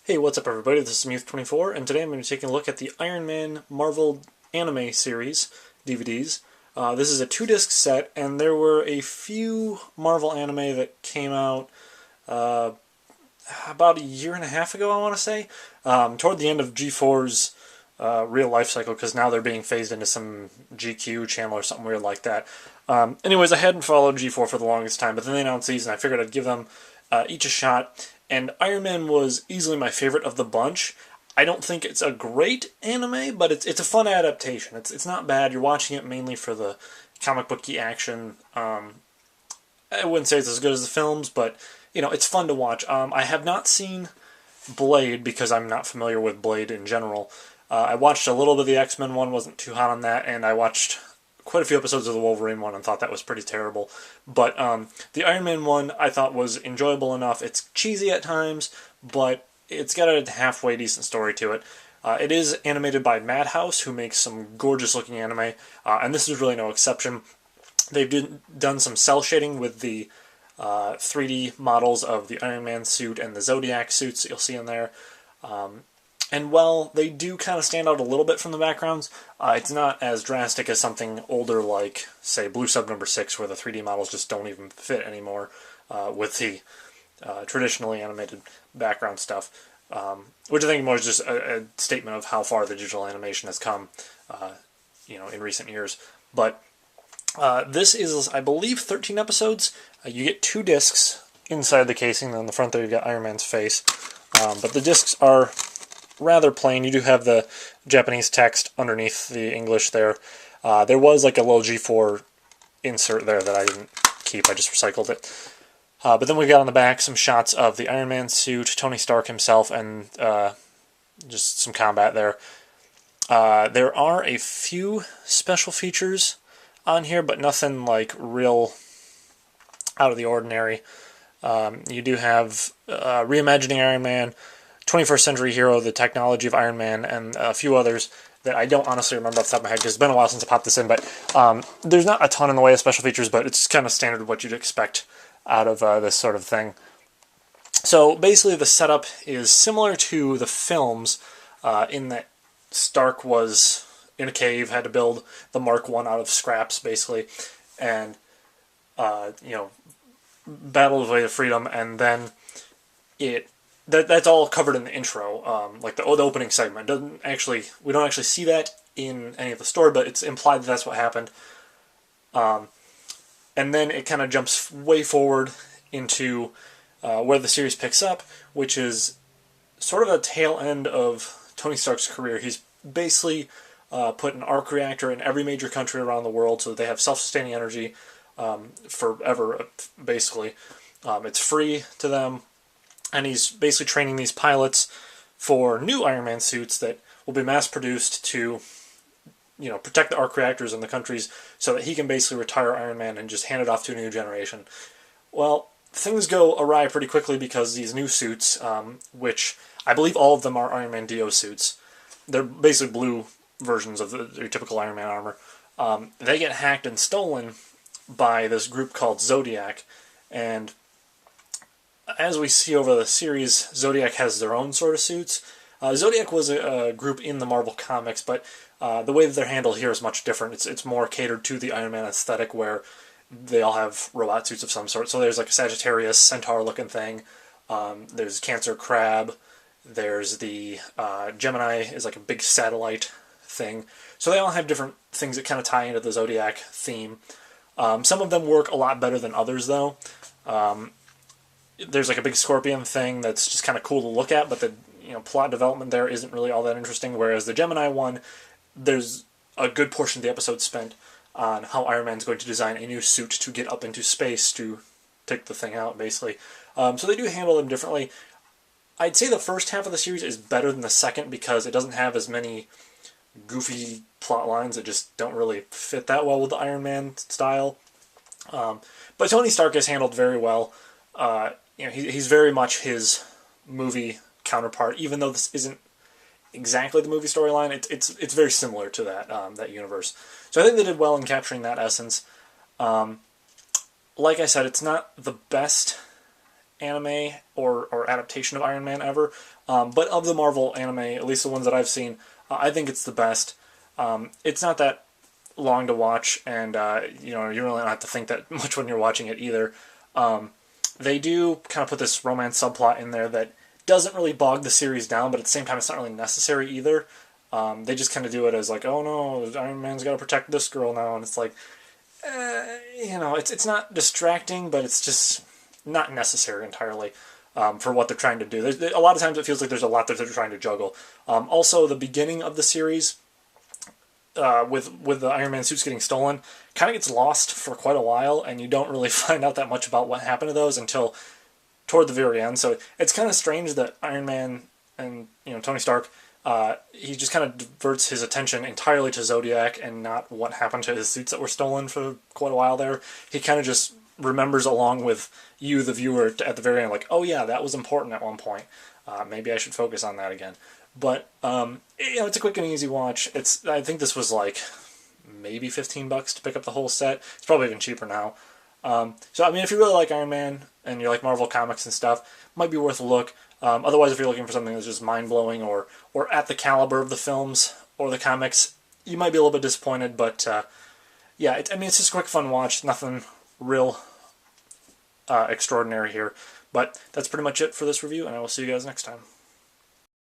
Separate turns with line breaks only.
Hey, what's up everybody? This is Muth24, and today I'm going to be taking a look at the Iron Man Marvel anime series DVDs. This is a 2-disc set, and there were a few Marvel anime that came out uh, about a year and a half ago, I want to say, toward the end of G4's real life cycle, because now they're being phased into some GQ channel or something weird like that. Anyways, I hadn't followed G4 for the longest time, but then they announced these, and I figured I'd give them each a shot. And Iron Man was easily my favorite of the bunch. I don't think it's a great anime, but it's a fun adaptation. It's not bad. You're watching it mainly for the comic booky action. I wouldn't say it's as good as the films, but it's fun to watch. I have not seen Blade because I'm not familiar with Blade in general. I watched a little bit of the X-Men one, wasn't too hot on that, and I watched quite a few episodes of the Wolverine one and thought that was pretty terrible. But the Iron Man one I thought was enjoyable enough. It's cheesy at times, but it's got a halfway decent story to it. It is animated by Madhouse, who makes some gorgeous looking anime, and this is really no exception. They've done some cel shading with the 3D models of the Iron Man suit and the Zodiac suits that you'll see in there. And while they do kind of stand out a little bit from the backgrounds, it's not as drastic as something older like, say, Blue Sub number 6, where the 3D models just don't even fit anymore with the traditionally animated background stuff. Which I think more is just a statement of how far the digital animation has come, in recent years. But this is, I believe, 13 episodes. You get 2 discs inside the casing, and on the front there you've got Iron Man's face. But the discs are rather plain. You do have the Japanese text underneath the English there. There was like a little G4 insert there that I didn't keep. I just recycled it. But then we've got on the back some shots of the Iron Man suit, Tony Stark himself, and just some combat there. There are a few special features on here, but nothing like real out of the ordinary. You do have Reimagining Iron Man, 21st Century Hero, The Technology of Iron Man, and a few others that I don't honestly remember off the top of my head because it's been a while since I popped this in, but there's not a ton in the way of special features, but it's kind of standard what you'd expect out of this sort of thing. So basically the setup is similar to the films in that Stark was in a cave, had to build the Mark I out of scraps, basically, and, battled his way to freedom, and then that's all covered in the intro, like the opening segment. We don't actually see that in any of the story, but it's implied that that's what happened. And then it kind of jumps way forward into where the series picks up, which is sort of a tail end of Tony Stark's career. He's basically put an arc reactor in every major country around the world so that they have self-sustaining energy forever, basically. It's free to them. And he's basically training these pilots for new Iron Man suits that will be mass-produced to, protect the arc reactors in the countries so that he can basically retire Iron Man and just hand it off to a new generation. Well, things go awry pretty quickly because these new suits, which I believe all of them are Iron Man Dio suits, they're basically blue versions of your typical Iron Man armor, they get hacked and stolen by this group called Zodiac, and as we see over the series, Zodiac has their own sort of suits. Zodiac was a group in the Marvel Comics, but the way that they're handled here is much different. It's more catered to the Iron Man aesthetic, where they all have robot suits of some sort. So there's like a Sagittarius, centaur-looking thing. There's Cancer Crab. There's the Gemini is like a big satellite thing. So they all have different things that kind of tie into the Zodiac theme. Some of them work a lot better than others, though. There's like a big scorpion thing that's just kind of cool to look at, but the plot development there isn't really all that interesting. Whereas the Gemini one, there's a good portion of the episode spent on how Iron Man's going to design a new suit to get up into space to take the thing out, basically. So they do handle them differently. I'd say the first half of the series is better than the second because it doesn't have as many goofy plot lines that just don't really fit that well with the Iron Man style. But Tony Stark is handled very well. He's very much his movie counterpart, even though this isn't exactly the movie storyline. It's very similar to that universe. So I think they did well in capturing that essence. Like I said, it's not the best anime or adaptation of Iron Man ever. But of the Marvel anime, at least the ones that I've seen, I think it's the best. It's not that long to watch, and you really don't have to think that much when you're watching it either. They do kind of put this romance subplot in there that doesn't really bog the series down, but at the same time, it's not really necessary either. They just kind of do it as like, oh no, Iron Man's got to protect this girl now, and it's like, it's not distracting, but it's just not necessary entirely for what they're trying to do. A lot of times it feels like there's a lot that they're trying to juggle. Also, the beginning of the series, with the Iron Man suits getting stolen, kind of gets lost for quite a while, and you don't really find out that much about what happened to those until toward the very end. So it's kind of strange that Iron Man and Tony Stark, he just kind of diverts his attention entirely to Zodiac and not what happened to his suits that were stolen for quite a while there. He kind of just remembers along with you, the viewer, at the very end, like, oh yeah, that was important at one point. Maybe I should focus on that again. But it's a quick and easy watch. I think this was like maybe $15 to pick up the whole set. It's probably even cheaper now. So I mean, if you really like Iron Man and you like Marvel comics and stuff, it might be worth a look. Otherwise, if you're looking for something that's just mind blowing or at the caliber of the films or the comics, you might be a little bit disappointed. But yeah, it's just a quick, fun watch. Nothing real extraordinary here. But that's pretty much it for this review, and I will see you guys next time.